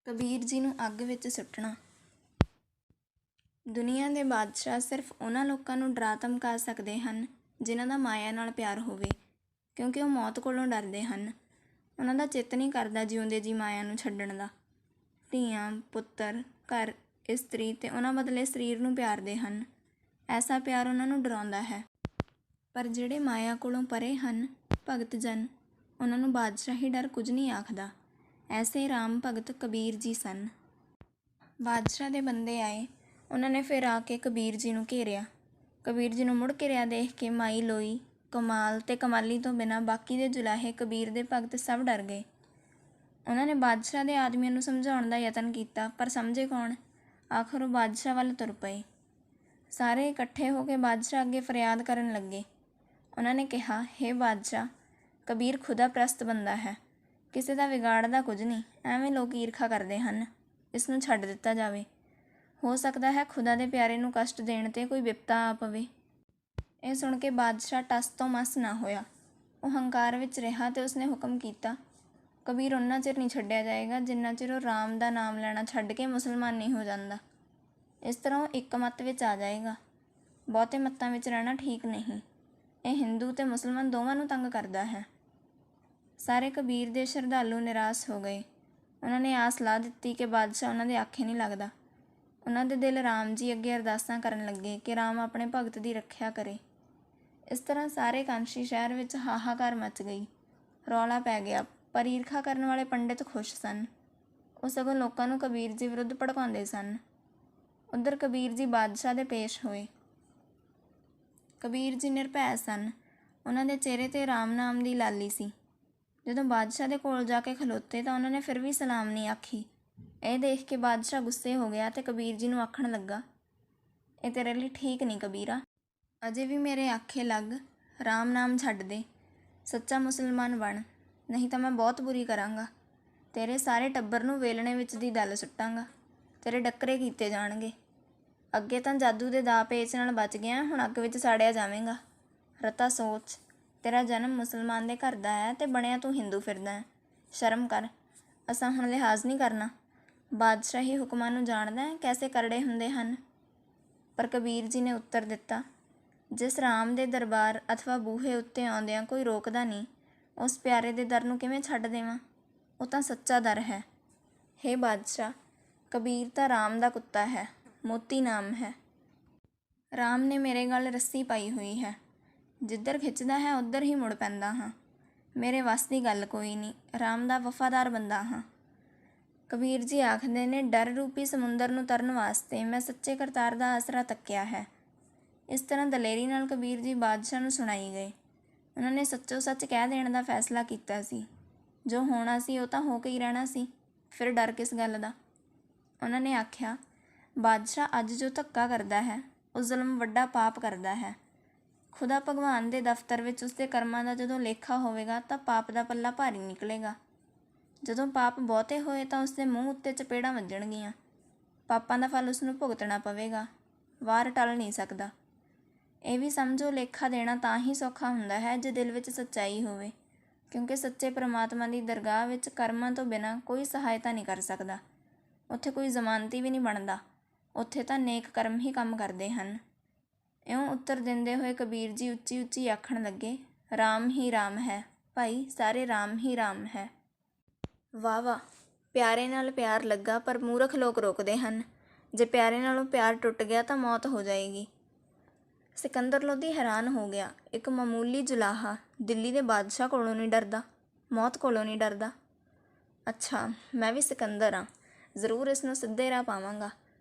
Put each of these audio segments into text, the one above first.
ਕਬੀਰ ਜੀ ਨੂੰ ਅੱਗ ਵਿੱਚ ਸੁੱਟਣਾ। ਦੁਨੀਆ ਦੇ ਬਾਦਸ਼ਾਹ ਸਿਰਫ ਉਹਨਾਂ ਲੋਕਾਂ ਨੂੰ ਡਰਾ ਧਮਕਾ ਸਕਦੇ ਹਨ ਜਿਨ੍ਹਾਂ ਦਾ ਮਾਇਆ ਨਾਲ ਪਿਆਰ ਹੋਵੇ, ਕਿਉਂਕਿ ਉਹ ਮੌਤ ਕੋਲੋਂ ਡਰਦੇ ਹਨ। ਉਹਨਾਂ ਦਾ ਚਿੱਤ ਨਹੀਂ ਕਰਦਾ ਜਿਉਂਦੇ ਜੀ ਮਾਇਆ ਨੂੰ ਛੱਡਣ ਦਾ। ਧੀਆਂ, ਪੁੱਤਰ, ਘਰ, ਇਸਤਰੀ ਤੇ ਉਹਨਾਂ ਬਦਲੇ ਸਰੀਰ ਨੂੰ ਪਿਆਰਦੇ ਹਨ। ਐਸਾ ਪਿਆਰ ਉਹਨਾਂ ਨੂੰ ਡਰਾਉਂਦਾ ਹੈ। ਪਰ ਜਿਹੜੇ ਮਾਇਆ ਕੋਲੋਂ ਪਰੇ ਹਨ, ਭਗਤ ਜਨ, ਉਹਨਾਂ ਨੂੰ ਬਾਦਸ਼ਾਹੀ ਡਰ ਕੁਝ ਨਹੀਂ ਆਖਦਾ। ਐਸੇ ਰਾਮ ਭਗਤ ਕਬੀਰ ਜੀ ਸਨ। ਬਾਦਸ਼ਾਹ ਦੇ ਬੰਦੇ ਆਏ। ਉਹਨਾਂ ਨੇ ਫਿਰ ਆ ਕੇ ਕਬੀਰ ਜੀ ਨੂੰ ਘੇਰਿਆ। ਕਬੀਰ ਜੀ ਨੂੰ ਮੁੜ ਘਿਰਿਆ ਦੇਖ ਕੇ ਮਾਈ ਲੋਈ, ਕਮਾਲ ਤੇ ਕਮਾਲੀ ਤੋਂ ਬਿਨਾਂ ਬਾਕੀ ਦੇ ਜੁਲਾਹੇ ਕਬੀਰ ਦੇ ਭਗਤ ਸਭ ਡਰ ਗਏ। ਉਹਨਾਂ ਨੇ ਬਾਦਸ਼ਾਹ ਦੇ ਆਦਮੀਆਂ ਨੂੰ ਸਮਝਾਉਣ ਦਾ ਯਤਨ ਕੀਤਾ, ਪਰ ਸਮਝੇ ਕੌਣ। ਆਖਰ ਉਹ ਬਾਦਸ਼ਾਹ ਵੱਲ ਤੁਰ ਪਏ। ਸਾਰੇ ਇਕੱਠੇ ਹੋ ਕੇ ਬਾਦਸ਼ਾਹ ਅੱਗੇ ਫਰਿਆਦ ਕਰਨ ਲੱਗੇ। ਉਹਨਾਂ ਨੇ ਕਿਹਾ, ਹੇ ਬਾਦਸ਼ਾਹ, ਕਬੀਰ ਖੁਦਾ ਪ੍ਰਸਤ ਬੰਦਾ ਹੈ, ਕਿਸੇ ਦਾ ਵਿਗਾੜਦਾ ਕੁਝ ਨਹੀਂ। ਐਵੇਂ ਲੋਕ ਈਰਖਾ ਕਰਦੇ ਹਨ। ਇਸ ਨੂੰ ਛੱਡ ਦਿੱਤਾ ਜਾਵੇ। ਹੋ ਸਕਦਾ ਹੈ ਖੁਦਾ ਦੇ ਪਿਆਰੇ ਨੂੰ ਕਸ਼ਟ ਦੇਣ 'ਤੇ ਕੋਈ ਵਿਪਤਾ ਆ ਪਵੇ। ਇਹ ਸੁਣ ਕੇ ਬਾਦਸ਼ਾਹ ਟਸ ਤੋਂ ਮਸ ਨਾ ਹੋਇਆ। ਉਹ ਹੰਕਾਰ ਵਿੱਚ ਰਿਹਾ ਤੇ ਉਸਨੇ ਹੁਕਮ ਕੀਤਾ, ਕਬੀਰ ਓਨਾ ਚਿਰ ਨਹੀਂ ਛੱਡਿਆ ਜਾਏਗਾ ਜਿੰਨਾ ਚਿਰ ਉਹ ਰਾਮ ਦਾ ਨਾਮ ਲੈਣਾ ਛੱਡ ਕੇ ਮੁਸਲਮਾਨ ਨਹੀਂ ਹੋ ਜਾਂਦਾ। ਇਸ ਤਰ੍ਹਾਂ ਉਹ ਇੱਕ ਮੱਤ ਵਿੱਚ ਆ ਜਾਏਗਾ। ਬਹੁਤੇ ਮੱਤਾਂ ਵਿੱਚ ਰਹਿਣਾ ਠੀਕ ਨਹੀਂ। ਇਹ ਹਿੰਦੂ ਤੇ ਮੁਸਲਮਾਨ ਦੋਵਾਂ ਨੂੰ ਤੰਗ ਕਰਦਾ ਹੈ। ਸਾਰੇ ਕਬੀਰ ਦੇ ਸ਼ਰਧਾਲੂ ਨਿਰਾਸ਼ ਹੋ ਗਏ। ਉਹਨਾਂ ਨੇ ਆਸ ਲਾ ਦਿੱਤੀ ਕਿ ਬਾਦਸ਼ਾਹ ਉਹਨਾਂ ਦੇ ਆਖੇ ਨਹੀਂ ਲੱਗਦਾ। ਉਹਨਾਂ ਦੇ ਦਿਲ ਰਾਮ ਜੀ ਅੱਗੇ ਅਰਦਾਸਾਂ ਕਰਨ ਲੱਗੇ ਕਿ ਰਾਮ ਆਪਣੇ ਭਗਤ ਦੀ ਰੱਖਿਆ ਕਰੇ। ਇਸ ਤਰ੍ਹਾਂ ਸਾਰੇ ਕਾਂਸ਼ੀ ਸ਼ਹਿਰ ਵਿੱਚ ਹਾਹਾਕਾਰ ਮਚ ਗਈ। ਰੌਲਾ ਪੈ ਗਿਆ। ਪਰ ਈਰਖਾ ਕਰਨ ਵਾਲੇ ਪੰਡਿਤ ਖੁਸ਼ ਸਨ। ਉਹ ਸਗੋਂ ਲੋਕਾਂ ਨੂੰ ਕਬੀਰ ਜੀ ਵਿਰੁੱਧ ਭੜਕਾਉਂਦੇ ਸਨ। ਉੱਧਰ ਕਬੀਰ ਜੀ ਬਾਦਸ਼ਾਹ ਦੇ ਪੇਸ਼ ਹੋਏ। ਕਬੀਰ ਜੀ ਨਿਰਭੈ ਸਨ। ਉਹਨਾਂ ਦੇ ਚਿਹਰੇ 'ਤੇ ਰਾਮ ਨਾਮ ਦੀ ਲਾਲੀ ਸੀ। ਜਦੋਂ ਬਾਦਸ਼ਾਹ ਦੇ ਕੋਲ ਜਾ ਕੇ ਖਲੋਤੇ ਤਾਂ ਉਹਨਾਂ ਨੇ ਫਿਰ ਵੀ ਸਲਾਮ ਨਹੀਂ ਆਖੀ। ਇਹ ਦੇਖ ਕੇ ਬਾਦਸ਼ਾਹ ਗੁੱਸੇ ਹੋ ਗਿਆ ਤੇ ਕਬੀਰ ਜੀ ਨੂੰ ਆਖਣ ਲੱਗਾ, ਇਹ ਤੇਰੇ ਲਈ ਠੀਕ ਨਹੀਂ ਕਬੀਰਾ। ਅਜੇ ਵੀ ਮੇਰੇ ਆਖੇ ਲੱਗ, ਰਾਮ ਨਾਮ ਛੱਡ ਦੇ, ਸੱਚਾ ਮੁਸਲਮਾਨ ਬਣ, ਨਹੀਂ ਤਾਂ ਮੈਂ ਬਹੁਤ ਬੁਰੀ ਕਰਾਂਗਾ। ਤੇਰੇ ਸਾਰੇ ਟੱਬਰ ਨੂੰ ਵੇਲਣੇ ਵਿੱਚ ਦੀ ਦਲ ਸੁੱਟਾਂਗਾ। ਤੇਰੇ ਡੱਕਰੇ ਕੀਤੇ ਜਾਣਗੇ। ਅੱਗੇ ਤਾਂ ਜਾਦੂ ਦੇ ਦਾ ਪੇਚ ਨਾਲ ਬਚ ਗਿਆ, ਹੁਣ ਅੱਗ ਵਿੱਚ ਸਾੜਿਆ ਜਾਵੇਂਗਾ। ਰਤਾ ਸੋਚ, ਤੇਰਾ ਜਨਮ ਮੁਸਲਮਾਨ ਦੇ ਘਰ ਦਾ ਹੈ ਤੇ ਬਣਿਆ ਤੂੰ ਹਿੰਦੂ ਫਿਰਦਾ ਹੈ। ਸ਼ਰਮ ਕਰ। ਅਸਾਂ ਹੁਣ ਲਿਹਾਜ਼ ਨਹੀਂ ਕਰਨਾ। ਬਾਦਸ਼ਾਹੀ ਹੁਕਮਾਂ ਨੂੰ ਜਾਣਦਾ ਹੈ ਕੈਸੇ ਕਰੜੇ ਹੁੰਦੇ ਹਨ। ਪਰ ਕਬੀਰ ਜੀ ਨੇ ਉੱਤਰ ਦਿੱਤਾ, ਜਿਸ ਰਾਮ ਦੇ ਦਰਬਾਰ ਅਥਵਾ ਬੂਹੇ ਉੱਤੇ ਆਉਂਦਿਆਂ ਕੋਈ ਰੋਕਦਾ ਨਹੀਂ, ਉਸ ਪਿਆਰੇ ਦੇ ਦਰ ਨੂੰ ਕਿਵੇਂ ਛੱਡ ਦੇਵਾਂ। ਉਹ ਤਾਂ ਸੱਚਾ ਦਰ ਹੈ। ਹੇ ਬਾਦਸ਼ਾਹ, ਕਬੀਰ ਤਾਂ ਰਾਮ ਦਾ ਕੁੱਤਾ ਹੈ, ਮੋਤੀ ਨਾਮ ਹੈ। ਰਾਮ ਨੇ ਮੇਰੇ ਗਲ ਰੱਸੀ ਪਾਈ ਹੋਈ ਹੈ। ਜਿੱਧਰ ਖਿੱਚਦਾ ਹੈ ਉੱਧਰ ਹੀ ਮੁੜ ਪੈਂਦਾ ਹਾਂ। ਮੇਰੇ ਵੱਸ ਦੀ ਗੱਲ ਕੋਈ ਨਹੀਂ। ਰਾਮ ਦਾ ਵਫਾਦਾਰ ਬੰਦਾ ਹਾਂ। ਕਬੀਰ ਜੀ ਆਖਦੇ ਨੇ, ਡਰ ਰੂਪੀ ਸਮੁੰਦਰ ਨੂੰ ਤਰਨ ਵਾਸਤੇ ਮੈਂ ਸੱਚੇ ਕਰਤਾਰ ਦਾ ਆਸਰਾ ਤੱਕਿਆ ਹੈ। ਇਸ ਤਰ੍ਹਾਂ ਦਲੇਰੀ ਨਾਲ ਕਬੀਰ ਜੀ ਬਾਦਸ਼ਾਹ ਨੂੰ ਸੁਣਾਈ ਗਏ। ਉਹਨਾਂ ਨੇ ਸੱਚੋ ਸੱਚ ਕਹਿ ਦੇਣ ਦਾ ਫੈਸਲਾ ਕੀਤਾ ਸੀ। ਜੋ ਹੋਣਾ ਸੀ ਉਹ ਤਾਂ ਹੋ ਕੇ ਹੀ ਰਹਿਣਾ ਸੀ। ਫਿਰ ਡਰ ਕਿਸ ਗੱਲ ਦਾ। ਉਹਨਾਂ ਨੇ ਆਖਿਆ, ਬਾਦਸ਼ਾਹ ਅੱਜ ਜੋ ਧੱਕਾ ਕਰਦਾ ਹੈ ਉਹ ਜ਼ੁਲਮ ਵੱਡਾ ਪਾਪ ਕਰਦਾ ਹੈ। ਖੁਦਾ ਭਗਵਾਨ ਦੇ ਦਫ਼ਤਰ ਵਿੱਚ ਉਸਦੇ ਕਰਮਾਂ ਦਾ ਜਦੋਂ ਲੇਖਾ ਹੋਵੇਗਾ ਤਾਂ ਪਾਪ ਦਾ ਪੱਲਾ ਭਾਰੀ ਨਿਕਲੇਗਾ। ਜਦੋਂ ਪਾਪ ਬਹੁਤੇ ਹੋਏ ਤਾਂ ਉਸਦੇ ਮੂੰਹ ਉੱਤੇ ਚਪੇੜਾਂ ਵੱਜਣਗੀਆਂ। ਪਾਪਾਂ ਦਾ ਫਲ ਉਸਨੂੰ ਭੁਗਤਣਾ ਪਵੇਗਾ। ਵਾਰ ਟਲ ਨਹੀਂ ਸਕਦਾ। ਇਹ ਵੀ ਸਮਝੋ, ਲੇਖਾ ਦੇਣਾ ਤਾਂ ਹੀ ਸੌਖਾ ਹੁੰਦਾ ਹੈ ਜੇ ਦਿਲ ਵਿੱਚ ਸੱਚਾਈ ਹੋਵੇ, ਕਿਉਂਕਿ ਸੱਚੇ ਪਰਮਾਤਮਾ ਦੀ ਦਰਗਾਹ ਵਿੱਚ ਕਰਮਾਂ ਤੋਂ ਬਿਨਾਂ ਕੋਈ ਸਹਾਇਤਾ ਨਹੀਂ ਕਰ ਸਕਦਾ। ਉੱਥੇ ਕੋਈ ਜ਼ਮਾਨਤੀ ਵੀ ਨਹੀਂ ਬਣਦਾ। ਉੱਥੇ ਤਾਂ ਨੇਕ ਕਰਮ ਹੀ ਕੰਮ ਕਰਦੇ ਹਨ। ਇਉਂ ਉੱਤਰ ਦਿੰਦੇ ਹੋਏ ਕਬੀਰ ਜੀ ਉੱਚੀ ਉੱਚੀ ਆਖਣ ਲੱਗੇ, ਰਾਮ ਹੀ ਰਾਮ ਹੈ ਭਾਈ, ਸਾਰੇ ਰਾਮ ਹੀ ਰਾਮ ਹੈ। ਵਾਹ ਵਾਹ, ਪਿਆਰੇ ਨਾਲ ਪਿਆਰ ਲੱਗਾ ਪਰ ਮੂਰਖ ਲੋਕ ਰੋਕਦੇ ਹਨ। ਜੇ ਪਿਆਰੇ ਨਾਲੋਂ ਪਿਆਰ ਟੁੱਟ ਗਿਆ ਤਾਂ ਮੌਤ ਹੋ ਜਾਏਗੀ। ਸਿਕੰਦਰ ਲੋਧੀ ਹੈਰਾਨ ਹੋ ਗਿਆ। ਇੱਕ ਮਾਮੂਲੀ ਜੁਲਾਹਾ ਦਿੱਲੀ ਦੇ ਬਾਦਸ਼ਾਹ ਕੋਲੋਂ ਨਹੀਂ ਡਰਦਾ, ਮੌਤ ਕੋਲੋਂ ਨਹੀਂ ਡਰਦਾ। ਅੱਛਾ, ਮੈਂ ਵੀ ਸਿਕੰਦਰ ਹਾਂ, ਜ਼ਰੂਰ ਇਸ ਨੂੰ ਸਿੱਧੇ ਰਾਹ ਪਾਵਾਂਗਾ।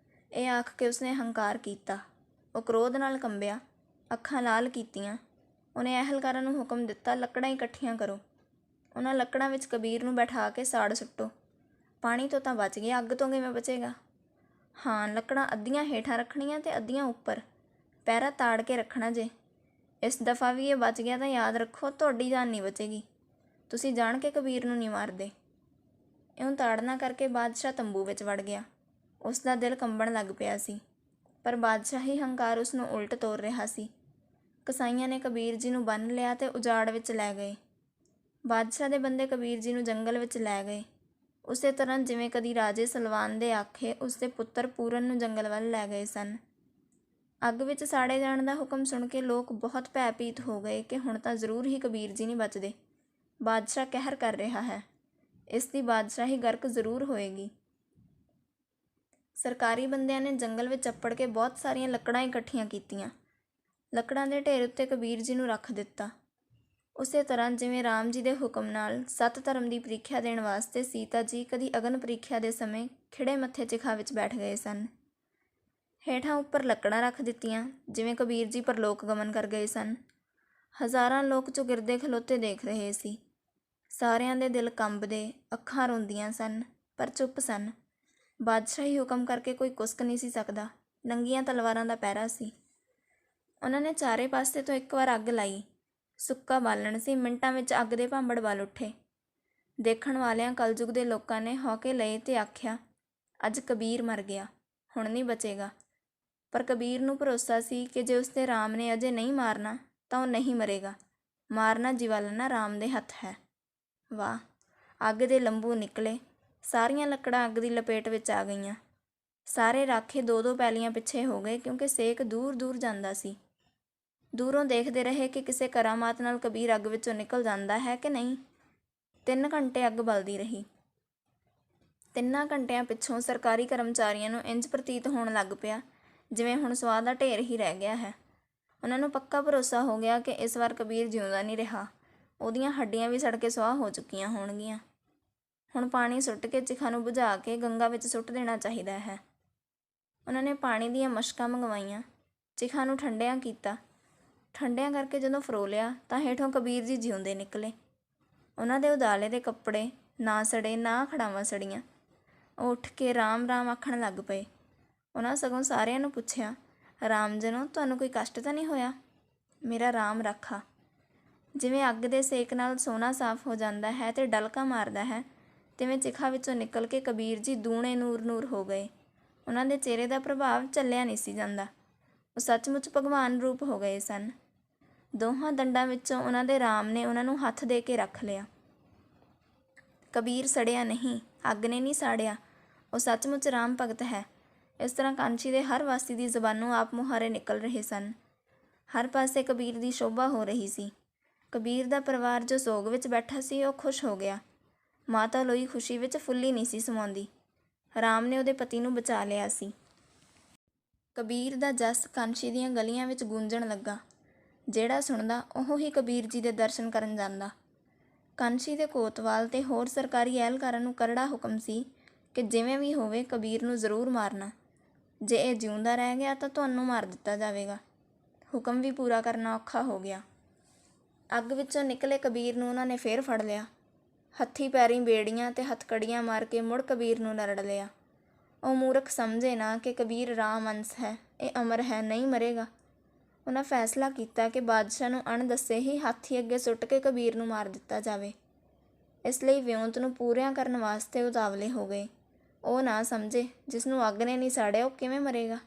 ਇਹ ਆਖ ਕੇ ਉਸਨੇ ਹੰਕਾਰ ਕੀਤਾ। ਉਹ ਕ੍ਰੋਧ ਨਾਲ ਕੰਬਿਆ, ਅੱਖਾਂ ਲਾਲ ਕੀਤੀਆਂ। ਉਹਨੇ ਅਹਿਲਕਾਰਾਂ ਨੂੰ ਹੁਕਮ ਦਿੱਤਾ, ਲੱਕੜਾਂ ਇਕੱਠੀਆਂ ਕਰੋ। ਉਹਨਾਂ ਲੱਕੜਾਂ ਵਿੱਚ ਕਬੀਰ ਨੂੰ ਬੈਠਾ ਕੇ ਸਾੜ ਸੁੱਟੋ। ਪਾਣੀ ਤੋਂ ਤਾਂ ਬਚ ਗਿਆ, ਅੱਗ ਤੋਂ ਕਿਵੇਂ ਬਚੇਗਾ। ਹਾਂ, ਲੱਕੜਾਂ ਅੱਧੀਆਂ ਹੇਠਾਂ ਰੱਖਣੀਆਂ ਤੇ ਅੱਧੀਆਂ ਉੱਪਰ। ਪਹਿਰਾ ਤਾੜ ਕੇ ਰੱਖਣਾ ਜੇ। ਇਸ ਦਫਾ ਵੀ ਇਹ ਬਚ ਗਿਆ ਤਾਂ ਯਾਦ ਰੱਖੋ, ਤੁਹਾਡੀ ਜਾਨ ਨਹੀਂ ਬਚੇਗੀ। ਤੁਸੀਂ ਜਾਣ ਕੇ ਕਬੀਰ ਨੂੰ ਨਹੀਂ ਮਾਰਦੇ। ਇਉਂ ਤਾੜਨਾ ਕਰਕੇ ਬਾਦਸ਼ਾਹ ਤੰਬੂ ਵਿੱਚ ਵੜ ਗਿਆ। ਉਸ ਦਾ ਦਿਲ ਕੰਬਣ ਲੱਗ ਪਿਆ ਸੀ, ਪਰ ਬਾਦਸ਼ਾਹੀ ਹੰਕਾਰ ਉਸ ਨੂੰ ਉਲਟ ਤੋਰ ਰਿਹਾ ਸੀ। ਕਸਾਈਆਂ ਨੇ ਕਬੀਰ ਜੀ ਨੂੰ ਬੰਨ੍ਹ ਲਿਆ ਤੇ ਉਜਾੜ ਵਿੱਚ ਲੈ ਗਏ। ਬਾਦਸ਼ਾਹ ਦੇ ਬੰਦੇ ਕਬੀਰ ਜੀ ਨੂੰ ਜੰਗਲ ਵਿੱਚ ਲੈ ਗਏ। ਉਸੇ ਤਰ੍ਹਾਂ ਜਿਵੇਂ ਕਦੀ ਰਾਜੇ ਸਲਵਾਨ ਦੇ ਆਖੇ ਉਸਦੇ ਪੁੱਤਰ ਪੂਰਨ ਨੂੰ ਜੰਗਲ ਵੱਲ ਲੈ ਗਏ ਸਨ। ਅੱਗ ਵਿੱਚ ਸਾੜੇ ਜਾਣ ਦਾ ਹੁਕਮ ਸੁਣ ਕੇ ਲੋਕ ਬਹੁਤ ਭੈਭੀਤ ਹੋ ਗਏ ਕਿ ਹੁਣ ਤਾਂ ਜ਼ਰੂਰ ਹੀ ਕਬੀਰ ਜੀ ਨਹੀਂ ਬਚਦੇ। ਬਾਦਸ਼ਾਹ ਕਹਿਰ ਕਰ ਰਿਹਾ ਹੈ, ਇਸ ਦੀ ਬਾਦਸ਼ਾਹੀ ਗਰਕ ਜ਼ਰੂਰ ਹੋਏਗੀ। ਸਰਕਾਰੀ ਬੰਦਿਆਂ ਨੇ ਜੰਗਲ ਵਿੱਚ ਚੱਪੜ ਕੇ ਬਹੁਤ ਸਾਰੀਆਂ ਲੱਕੜਾਂ ਇਕੱਠੀਆਂ ਕੀਤੀਆਂ। ਲੱਕੜਾਂ ਦੇ ਢੇਰ ਉੱਤੇ ਕਬੀਰ ਜੀ ਨੂੰ ਰੱਖ ਦਿੱਤਾ। ਉਸੇ ਤਰ੍ਹਾਂ ਜਿਵੇਂ ਰਾਮ ਜੀ ਦੇ ਹੁਕਮ ਨਾਲ ਸੱਤ ਧਰਮ ਦੀ ਪ੍ਰੀਖਿਆ ਦੇਣ ਵਾਸਤੇ ਸੀਤਾ ਜੀ ਕਦੀ ਅਗਨ ਪ੍ਰੀਖਿਆ ਦੇ ਸਮੇਂ ਖਿੜੇ ਮੱਥੇ ਚਿਖਾ ਵਿੱਚ ਬੈਠ ਗਏ ਸਨ। ਹੇਠਾਂ ਉੱਪਰ ਲੱਕੜਾਂ ਰੱਖ ਦਿੱਤੀਆਂ, ਜਿਵੇਂ ਕਬੀਰ ਜੀ ਪਰਲੋਕ ਗਮਨ ਕਰ ਗਏ ਸਨ। ਹਜ਼ਾਰਾਂ ਲੋਕ ਚੁਗਿਰਦੇ ਖਲੋਤੇ ਦੇਖ ਰਹੇ ਸੀ। ਸਾਰਿਆਂ ਦੇ ਦਿਲ ਕੰਬਦੇ, ਅੱਖਾਂ ਰੋਂਦੀਆਂ ਸਨ, ਪਰ ਚੁੱਪ ਸਨ। ਬਾਦਸ਼ਾਹੀ ਹੁਕਮ ਕਰਕੇ ਕੋਈ ਕੁਸਕ ਨਹੀਂ ਸੀ ਸਕਦਾ। ਨੰਗੀਆਂ ਤਲਵਾਰਾਂ ਦਾ ਪਹਿਰਾ ਸੀ। ਉਹਨਾਂ ਨੇ ਚਾਰੇ ਪਾਸੇ ਤੋਂ ਇੱਕ ਵਾਰ ਅੱਗ ਲਾਈ। ਸੁੱਕਾ ਬਾਲਣ ਸੀ। ਮਿੰਟਾਂ ਵਿੱਚ ਅੱਗ ਦੇ ਭਾਂਬੜ ਬਲ ਉੱਠੇ। ਦੇਖਣ ਵਾਲਿਆਂ ਕਲਯੁਗ ਦੇ ਲੋਕਾਂ ਨੇ ਹੌਕੇ ਲਏ ਤੇ ਆਖਿਆ, ਅੱਜ ਕਬੀਰ ਮਰ ਗਿਆ, ਹੁਣ ਨਹੀਂ ਬਚੇਗਾ। ਪਰ ਕਬੀਰ ਨੂੰ ਭਰੋਸਾ ਸੀ ਕਿ ਜੇ ਉਸਦੇ ਰਾਮ ਨੇ ਅਜੇ ਨਹੀਂ ਮਾਰਨਾ ਤਾਂ ਉਹ ਨਹੀਂ ਮਰੇਗਾ। ਮਾਰਨਾ ਜਿਵਾਲਣਾ ਰਾਮ ਦੇ ਹੱਥ ਹੈ। ਵਾਹ! ਅੱਗ ਦੇ ਲੰਬੂ ਨਿਕਲੇ। ਸਾਰੀਆਂ ਲੱਕੜਾਂ ਅੱਗ ਦੀ ਲਪੇਟ ਵਿੱਚ ਆ ਗਈਆਂ। ਸਾਰੇ ਰਾਖੇ ਦੋ ਦੋ ਪੈਲੀਆਂ ਪਿੱਛੇ ਹੋ ਗਏ, ਕਿਉਂਕਿ ਸੇਕ ਦੂਰ ਦੂਰ ਜਾਂਦਾ ਸੀ। ਦੂਰੋਂ ਦੇਖਦੇ ਰਹੇ ਕਿ ਕਿਸੇ ਕਰਾਮਾਤ ਨਾਲ ਕਬੀਰ ਅੱਗ ਵਿੱਚੋਂ ਨਿਕਲ ਜਾਂਦਾ ਹੈ ਕਿ ਨਹੀਂ। 3 ਘੰਟੇ ਅੱਗ ਬਲਦੀ ਰਹੀ। 3 ਘੰਟਿਆਂ ਪਿੱਛੋਂ ਸਰਕਾਰੀ ਕਰਮਚਾਰੀਆਂ ਨੂੰ ਇੰਜ ਪ੍ਰਤੀਤ ਹੋਣ ਲੱਗ ਪਿਆ ਜਿਵੇਂ ਹੁਣ ਸਵਾਹ ਦਾ ਢੇਰ ਹੀ ਰਹਿ ਗਿਆ ਹੈ। ਉਹਨਾਂ ਨੂੰ ਪੱਕਾ ਭਰੋਸਾ ਹੋ ਗਿਆ ਕਿ ਇਸ ਵਾਰ ਕਬੀਰ ਜਿਉਂਦਾ ਨਹੀਂ ਰਿਹਾ। ਉਹਦੀਆਂ ਹੱਡੀਆਂ ਵੀ ਸੜ ਕੇ ਸੁਆਹ ਹੋ ਚੁੱਕੀਆਂ ਹੋਣਗੀਆਂ। ਹੁਣ ਪਾਣੀ ਸੁੱਟ ਕੇ ਚਿਖਾ ਨੂੰ ਬੁਝਾ ਕੇ ਗੰਗਾ ਵਿੱਚ ਸੁੱਟ ਦੇਣਾ ਚਾਹੀਦਾ ਹੈ। ਉਹਨਾਂ ਨੇ ਪਾਣੀ ਦੀਆਂ ਮਸ਼ਕਾਂ ਮੰਗਵਾਈਆਂ, ਚਿਖਾ ਨੂੰ ਠੰਡਿਆਂ ਕੀਤਾ। ਠੰਡਿਆਂ ਕਰਕੇ ਜਦੋਂ ਫਰੋਲਿਆ ਤਾਂ ਹੇਠੋਂ ਕਬੀਰ ਜੀ ਜਿਉਂਦੇ ਨਿਕਲੇ। ਉਹਨਾਂ ਦੇ ਉਦਾਲੇ ਦੇ ਕੱਪੜੇ ਨਾ ਸੜੇ, ਨਾ ਖੜਾਵਾਂ ਸੜੀਆਂ। ਉਹ ਉੱਠ ਕੇ ਰਾਮ ਰਾਮ ਆਖਣ ਲੱਗ ਪਏ। ਉਹਨਾਂ ਸਗੋਂ ਸਾਰਿਆਂ ਨੂੰ ਪੁੱਛਿਆ, ਰਾਮ ਜਨੋ, ਤੁਹਾਨੂੰ ਕੋਈ ਕਸ਼ਟ ਤਾਂ ਨਹੀਂ ਹੋਇਆ? ਮੇਰਾ ਰਾਮ ਰਾਖਾ। ਜਿਵੇਂ ਅੱਗ ਦੇ ਸੇਕ ਨਾਲ ਸੋਨਾ ਸਾਫ਼ ਹੋ ਜਾਂਦਾ ਹੈ ਤੇ ਡਲਕਾ ਮਾਰਦਾ ਹੈ, ਤਿਵੇਂ ਚਿਖਾ ਵਿੱਚੋਂ ਨਿਕਲ ਕੇ ਕਬੀਰ ਜੀ ਦੂਣੇ ਨੂਰ ਨੂਰ ਹੋ ਗਏ। ਉਹਨਾਂ ਦੇ ਚਿਹਰੇ ਦਾ ਪ੍ਰਭਾਵ ਝੱਲਿਆ ਨਹੀਂ ਸੀ ਜਾਂਦਾ। ਉਹ ਸੱਚਮੁੱਚ ਭਗਵਾਨ ਰੂਪ ਹੋ ਗਏ ਸਨ। ਦੋਹਾਂ ਦੰਡਾਂ ਵਿੱਚੋਂ ਉਹਨਾਂ ਦੇ ਰਾਮ ਨੇ ਉਹਨਾਂ ਨੂੰ ਹੱਥ ਦੇ ਕੇ ਰੱਖ ਲਿਆ। ਕਬੀਰ ਸੜਿਆ ਨਹੀਂ, ਅੱਗ ਨੇ ਨਹੀਂ ਸਾੜਿਆ। ਉਹ ਸੱਚਮੁੱਚ ਰਾਮ ਭਗਤ ਹੈ। ਇਸ ਤਰ੍ਹਾਂ ਕਾਂਚੀ ਦੇ ਹਰ ਵਾਸੀ ਦੀ ਜ਼ਬਾਨੋਂ ਆਪ ਮੁਹਾਰੇ ਨਿਕਲ ਰਹੇ ਸਨ। ਹਰ ਪਾਸੇ ਕਬੀਰ ਦੀ ਸ਼ੋਭਾ ਹੋ ਰਹੀ ਸੀ। ਕਬੀਰ ਦਾ ਪਰਿਵਾਰ ਜੋ ਸੋਗ ਵਿੱਚ ਬੈਠਾ ਸੀ, ਉਹ ਖੁਸ਼ ਹੋ ਗਿਆ। ਮਾਤਾ ਲੋਈ ਖੁਸ਼ੀ ਵਿੱਚ ਫੁੱਲੀ ਨਹੀਂ ਸੀ ਸਮਾਉਂਦੀ। ਰਾਮ ਨੇ ਉਹਦੇ ਪਤੀ ਨੂੰ ਬਚਾ ਲਿਆ ਸੀ। ਕਬੀਰ ਦਾ ਜਸ ਕਾਂਚੀ ਦੀਆਂ ਗਲੀਆਂ ਵਿੱਚ ਗੂੰਜਣ ਲੱਗਾ। ਜਿਹੜਾ ਸੁਣਦਾ ਉਹ ਹੀ ਕਬੀਰ ਜੀ ਦੇ ਦਰਸ਼ਨ ਕਰਨ ਜਾਂਦਾ। ਕਾਂਚੀ ਦੇ ਕੋਤਵਾਲ ਤੇ ਹੋਰ ਸਰਕਾਰੀ ਅਹਿਲਕਾਰਾਂ ਨੂੰ ਕਰੜਾ ਹੁਕਮ ਸੀ ਕਿ ਜਿਵੇਂ ਵੀ ਹੋਵੇ ਕਬੀਰ ਨੂੰ ਜ਼ਰੂਰ ਮਾਰਨਾ। ਜੇ ਇਹ ਜਿਉਂਦਾ ਰਹਿ ਗਿਆ ਤਾਂ ਤੁਹਾਨੂੰ ਮਾਰ ਦਿੱਤਾ ਜਾਵੇਗਾ। ਹੁਕਮ ਵੀ ਪੂਰਾ ਕਰਨਾ ਔਖਾ ਹੋ ਗਿਆ। ਅੱਗ ਵਿੱਚੋਂ ਨਿਕਲੇ ਕਬੀਰ ਨੂੰ ਉਹਨਾਂ ਨੇ ਫੇਰ ਫੜ ਲਿਆ। ਹੱਥੀਂ ਪੈਰੀਂ ਬੇੜੀਆਂ ਤੇ ਹੱਥਕੜੀਆਂ ਮਾਰ ਕੇ ਮੁੜ ਕਬੀਰ ਨੂੰ ਨਰੜ ਲਿਆ। ਉਹ ਮੂਰਖ ਸਮਝੇ ਨਾ ਕਿ ਕਬੀਰ ਰਾਮ ਅੰਸ਼ ਹੈ, ਇਹ ਅਮਰ ਹੈ, ਨਹੀਂ ਮਰੇਗਾ। ਉਹਨਾਂ ਫੈਸਲਾ ਕੀਤਾ ਕਿ ਬਾਦਸ਼ਾਹ ਨੂੰ ਅਣਦੱਸੇ ਹੀ ਹਾਥੀ ਅੱਗੇ ਸੁੱਟ ਕੇ ਕਬੀਰ ਨੂੰ ਮਾਰ ਦਿੱਤਾ ਜਾਵੇ। ਇਸ ਲਈ ਵਿਉਂਤ ਨੂੰ ਪੂਰਿਆਂ ਕਰਨ ਵਾਸਤੇ ਉਤਾਵਲੇ ਹੋ ਗਏ। ਉਹ ਨਾ ਸਮਝੇ, ਜਿਸ ਨੂੰ ਅੱਗ ਨੇ ਨਹੀਂ ਸਾੜਿਆ ਉਹ ਕਿਵੇਂ ਮਰੇਗਾ।